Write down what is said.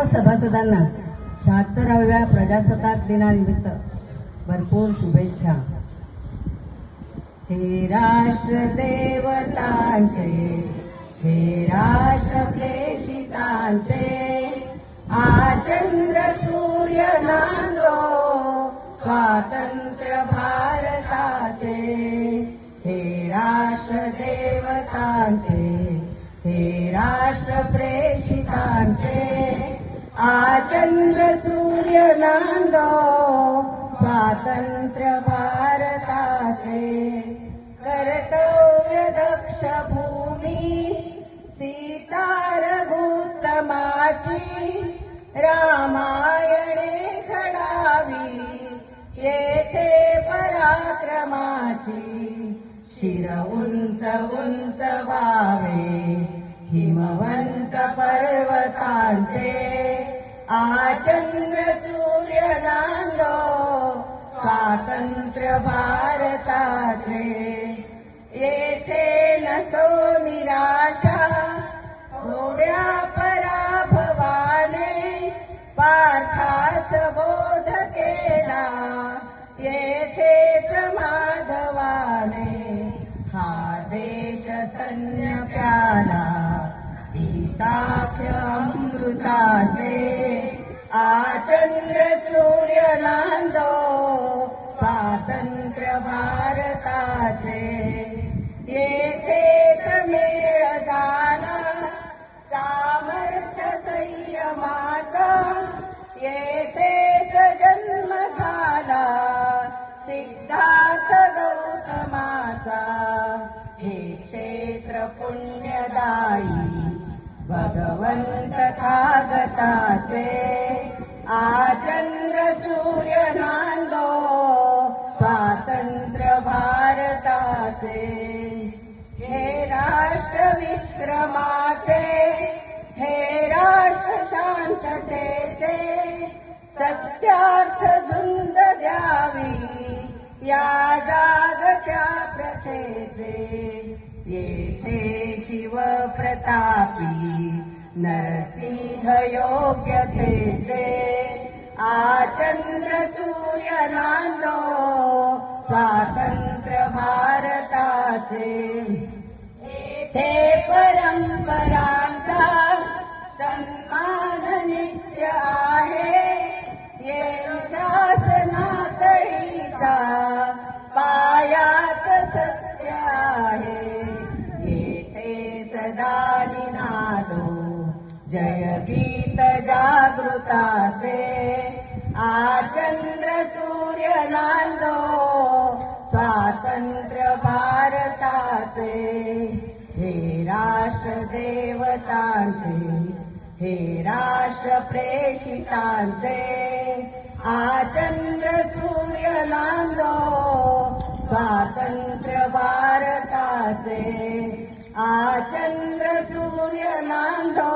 सभासदांना 76व्या प्रजासत्ताक दिनानिमित्त भरपूर शुभेच्छा। हे राष्ट्र देवतांचे, हे राष्ट्र प्रेषितांचे, आचंद्र सूर्य नांदो स्वातंत्र्य भारताचे। हे राष्ट्र देवतांचे, हे राष्ट्र प्रेषितांचे, आचंद्र सूर्य नांदो स्वातंत्र्य भारताचे। कर्तव्य दक्ष भूमी सीतारभूतमाची, रामायणे घडावी येथे पराक्रमाची। शिर उंच उंच व्हावे हिमवंत पर्वतांचे, आचंद्र सूर्य नांदो स्वातंत्र्य भारताचे। येथे नसो निराशा थोड्या पराभवाने, पार्थास बोध केला येथेच माधवाने। हा देश सैन्य प्याला गीताख्य अमृताचे, आचंद्र सूर्य नांदो स्वातंत्र्य भारताचे। येथेच मेळ झाला सामर्थ्य संयमाचा, येथेच जन्म झाला सिद्धार्थ गौतमाचा। हे क्षेत्र पुण्यदायी भगवंत थागताचे, आचंद्र सूर्य नांदो स्वातंत्र्य भारताचे। हे राष्ट्र विक्रमाचे, हे राष्ट्र शांततेचे, सत्यार्थ झुंज द्यावी या जागच्या प्रथेचे। येथे शिवप्रतापी नरसिंह योग्यतेचे, आचंद्र सूर्य नांदो स्वातंत्र्य भारताचे। येथे परंपरांचा सन्मान नित्य आहे, येथे शासनातळीचा पायाच सत्य आहे। येथे सदा निनादो जय गीत जागृताचे, आचंद्र सूर्य नांदो स्वातंत्र्य भारताचे। हे राष्ट्र देवतांचे, हे राष्ट्र प्रेषितांचे, आचंद्र सूर्य नांदो स्वातंत्र्य भारताचे। आचंद्र सूर्य नांदो